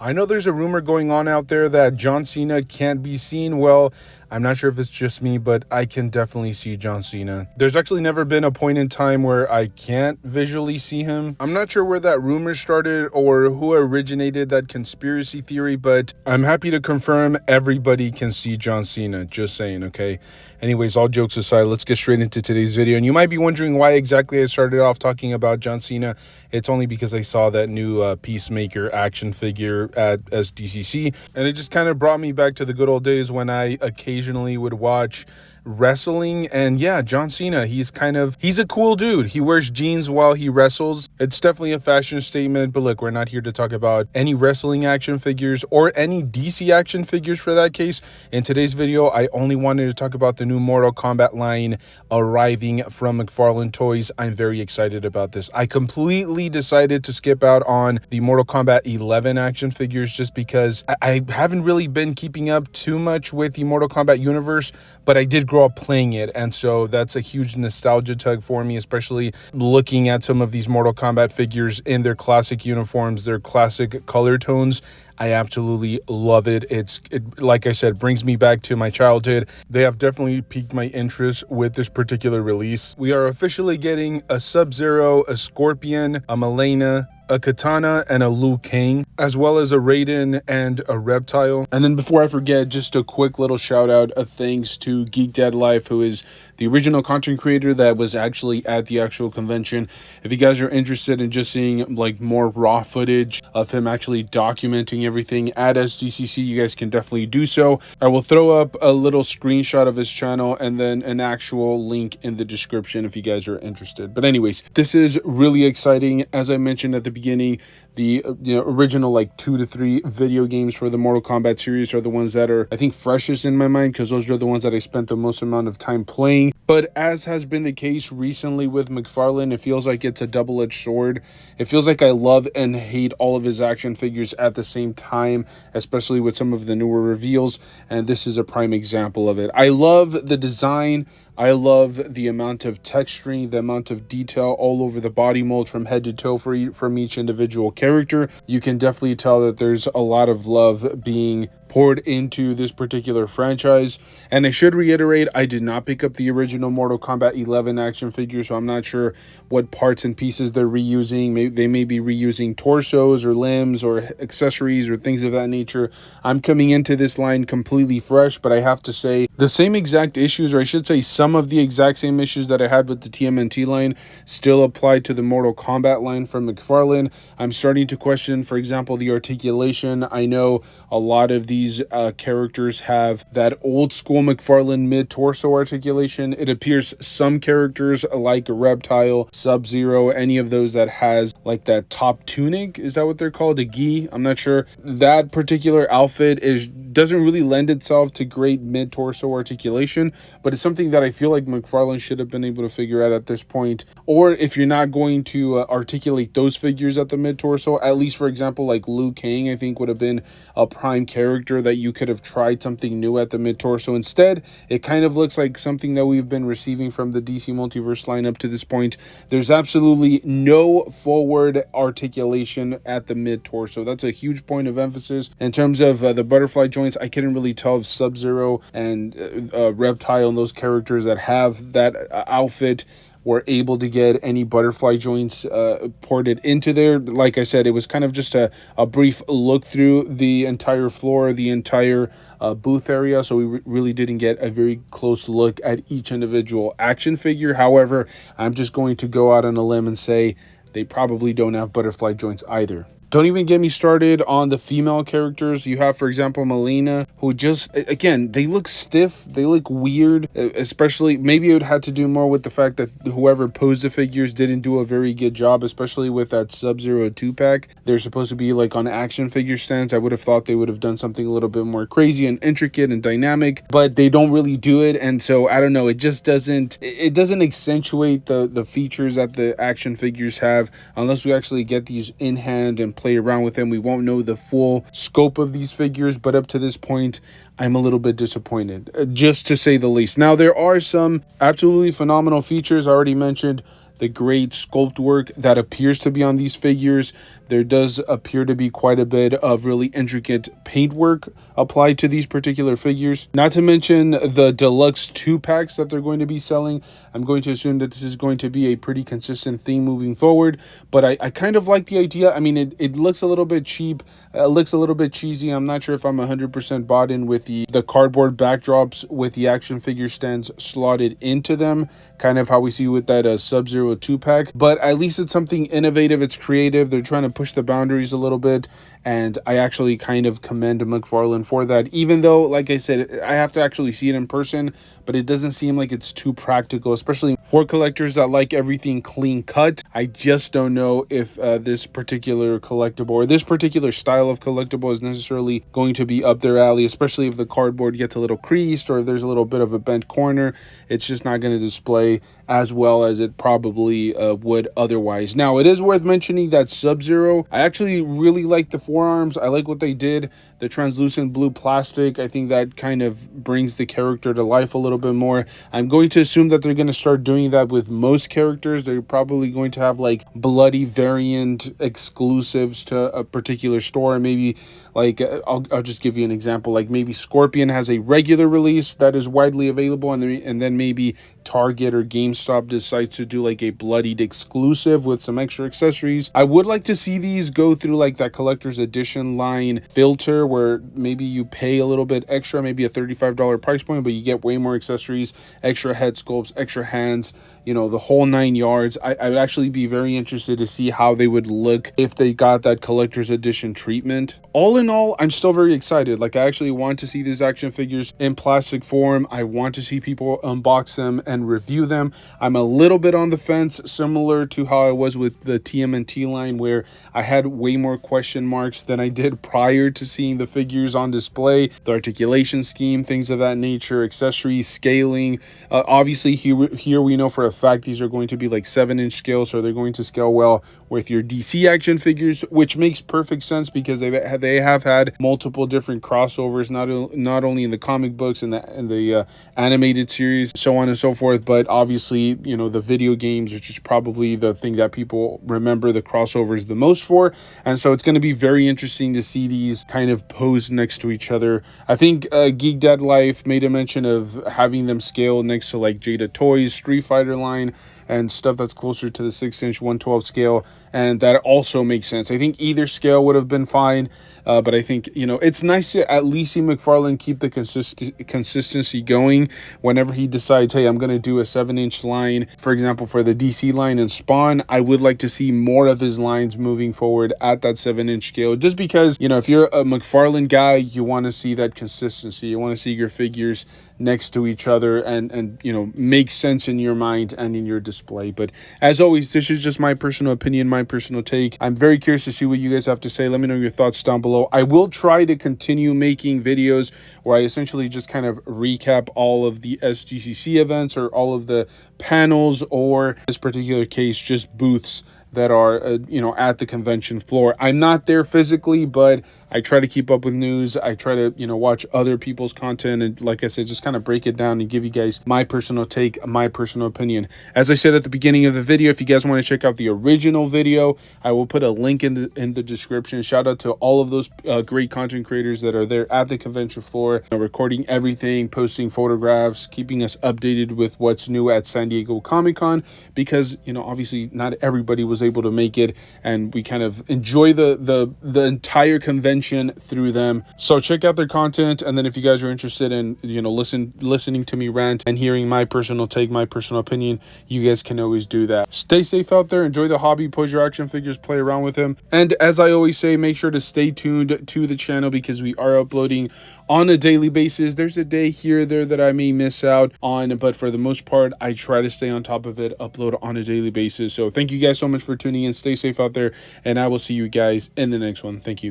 I know there's a rumor going on out there that John Cena can't be seen. Well, I'm not sure if it's just me, but I can definitely see John Cena. There's actually never been a point in time where I can't visually see him. I'm not sure where that rumor started or who originated that conspiracy theory, but I'm happy to confirm everybody can see John Cena. Just saying, okay? Anyways, all jokes aside, let's get straight into today's video. And you might be wondering why exactly I started off talking about John Cena. It's only because I saw that new Peacemaker action figure at SDCC, and it just kind of brought me back to the good old days when I occasionally would watch wrestling. And yeah, John Cena, he's a cool dude. He wears jeans while he wrestles. It's definitely a fashion statement, but look, we're not here to talk about any wrestling action figures or any DC action figures for that case. In today's video, I only wanted to talk about the new Mortal Kombat line arriving from McFarlane Toys. I'm very excited about this. I completely decided to skip out on the Mortal Kombat 11 action figures just because I haven't really been keeping up too much with the Mortal Kombat universe, but I did grow up playing it, and so that's a huge nostalgia tug for me, especially looking at some of these Mortal Kombat figures in their classic uniforms, their classic color tones. I absolutely love it. It, like I said, brings me back to my childhood. They have definitely piqued my interest with this particular release. We are officially getting a Sub-Zero, a Scorpion, a Milena, a Katana, and a Liu Kang, as well as a Raiden and a Reptile. And then before I forget, just a quick little shout out of thanks to Geek Dad Life, who is the original content creator that was actually at the actual convention. If you guys are interested in just seeing like more raw footage of him actually documenting everything at SDCC, you guys can definitely do so. I will throw up a little screenshot of his channel and then an actual link in the description if you guys are interested. But anyways, this is really exciting. As I mentioned at the beginning, the original like 2 to 3 video games for the Mortal Kombat series are the ones that are, I think, freshest in my mind, because those are the ones that I spent the most amount of time playing. But as has been the case recently with McFarlane, it feels like it's a double-edged sword. It feels like I love and hate all of his action figures at the same time, especially with some of the newer reveals, and this is a prime example of it. I love the design. I love the amount of texturing, the amount of detail all over the body mold from head to toe from each individual character. You can definitely tell that there's a lot of love being poured into this particular franchise. And I should reiterate, I did not pick up the original Mortal Kombat 11 action figure, so I'm not sure what parts and pieces they're reusing. They may be reusing torsos or limbs or accessories or things of that nature. I'm coming into this line completely fresh, but I have to say the same exact issues, or I should say some of the exact same issues that I had with the TMNT line still apply to the Mortal Kombat line from McFarlane. I'm starting to question, for example, the articulation. I know a lot of these characters have that old school McFarlane mid-torso articulation. It appears some characters like a Reptile, Sub-Zero, any of those that has like that top tunic, is that what they're called, a gi? I'm not sure. That particular outfit doesn't really lend itself to great mid-torso articulation, but it's something that I feel like McFarlane should have been able to figure out at this point. Or if you're not going to articulate those figures at the mid-torso, at least, for example, like Liu Kang, I think would have been a prime character that you could have tried something new at the mid-torso. Instead, it kind of looks like something that we've been receiving from the DC Multiverse lineup to this point. There's absolutely no forward articulation at the mid-torso. That's a huge point of emphasis. In terms of the butterfly joints, I couldn't really tell if Sub-Zero and Reptile and those characters that have that outfit were able to get any butterfly joints ported into there. Like I said, it was kind of just a brief look through the entire floor, the entire booth area, so we really didn't get a very close look at each individual action figure. However, I'm just going to go out on a limb and say they probably don't have butterfly joints either. Don't even get me started on the female characters. You have, for example, Milena, who just, again, they look stiff. They look weird, especially, maybe it had to do more with the fact that whoever posed the figures didn't do a very good job, especially with that Sub-Zero 2-pack. They're supposed to be like on action figure stands. I would have thought they would have done something a little bit more crazy and intricate and dynamic, but they don't really do it. And so, I don't know, it just doesn't accentuate the features that the action figures have unless we actually get these in hand and play around with them. We won't know the full scope of these figures, but up to this point, I'm a little bit disappointed, just to say the least. Now, there are some absolutely phenomenal features. I already mentioned the great sculpt work that appears to be on these figures. There does appear to be quite a bit of really intricate paint work applied to these particular figures. Not to mention the deluxe 2-packs that they're going to be selling. I'm going to assume that this is going to be a pretty consistent theme moving forward, but I kind of like the idea. I mean, it looks a little bit cheap. It looks a little bit cheesy. I'm not sure if I'm 100% bought in with the cardboard backdrops with the action figure stands slotted into them, kind of how we see with that Sub-Zero 2-pack. But at least it's something innovative. It's creative. They're trying to push the boundaries a little bit, and I actually kind of commend McFarlane for that, even though, like I said, I have to actually see it in person, but it doesn't seem like it's too practical, especially for collectors that like everything clean cut. I just don't know if this particular collectible or this particular style of collectible is necessarily going to be up their alley, especially if the cardboard gets a little creased or if there's a little bit of a bent corner. It's just not going to display as well as it probably would otherwise. Now, it is worth mentioning that Sub-Zero, I actually really like the forearms. I like what they did. The translucent blue plastic, I think that kind of brings the character to life a little bit more. I'm going to assume that they're going to start doing that with most characters. They're probably going to have like bloody variant exclusives to a particular store. Maybe like I'll just give you an example. Like maybe Scorpion has a regular release that is widely available, and then maybe Target or GameStop decides to do like a bloodied exclusive with some extra accessories. I would like to see these go through like that collector's edition line filter, where maybe you pay a little bit extra, maybe a $35 price point, but you get way more accessories, extra head sculpts, extra hands, you know, the whole 9 yards. I would actually be very interested to see how they would look if they got that collector's edition treatment. All in all, I'm still very excited. Like, I actually want to see these action figures in plastic form. I want to see people unbox them and review them. I'm a little bit on the fence, similar to how I was with the TMNT line, where I had way more question marks than I did prior to seeing the figures on display. The articulation scheme, things of that nature, accessories, scaling. Obviously, here we know for a fact these are going to be like 7-inch scale, so they're going to scale well with your DC action figures, which makes perfect sense because they have had multiple different crossovers, not only in the comic books and the animated series, so on and so forth, but obviously, you know, the video games, which is probably the thing that people remember the crossovers the most for. And so it's going to be very interesting to see these kind of posed next to each other. I think Geek Dad Life made a mention of having them scale next to like Jada Toys Street Fighter line and stuff that's closer to the 6-inch 1/12 scale, and that also makes sense. I think either scale would have been fine, but I think, you know, it's nice to at least see McFarlane keep the consistency going whenever he decides, hey, I'm going to do a 7-inch line, for example, for the DC line and Spawn. I would like to see more of his lines moving forward at that 7-inch scale, just because, you know, if you're a McFarlane guy, you want to see that consistency. You want to see your figures next to each other and you know, make sense in your mind and in your display. But as always, this is just my personal opinion, my personal take. I'm very curious to see what you guys have to say. Let me know your thoughts down below. I will try to continue making videos where I essentially just kind of recap all of the SDCC events or all of the panels, or in this particular case, just booths that are you know, at the convention floor. I'm not there physically, but I try to keep up with news. I try to, you know, watch other people's content, and like I said, just kind of break it down and give you guys my personal take, my personal opinion. As I said at the beginning of the video, if you guys want to check out the original video, I will put a link in the description. Shout out to all of those great content creators that are there at the convention floor, you know, recording everything, posting photographs, keeping us updated with what's new at San Diego Comic-Con, because, you know, obviously not everybody was able to make it, and we kind of enjoy the entire convention through them. So check out their content, and then if you guys are interested in, you know, listening to me rant and hearing my personal take, my personal opinion, you guys can always do that. Stay safe out there, enjoy the hobby, pose your action figures, play around with them, and as I always say, make sure to stay tuned to the channel because we are uploading on a daily basis. There's a day here or there that I may miss out on, but for the most part, I try to stay on top of it, upload on a daily basis. So thank you guys so much for tuning in. Stay safe out there, and I will see you guys in the next one. Thank you.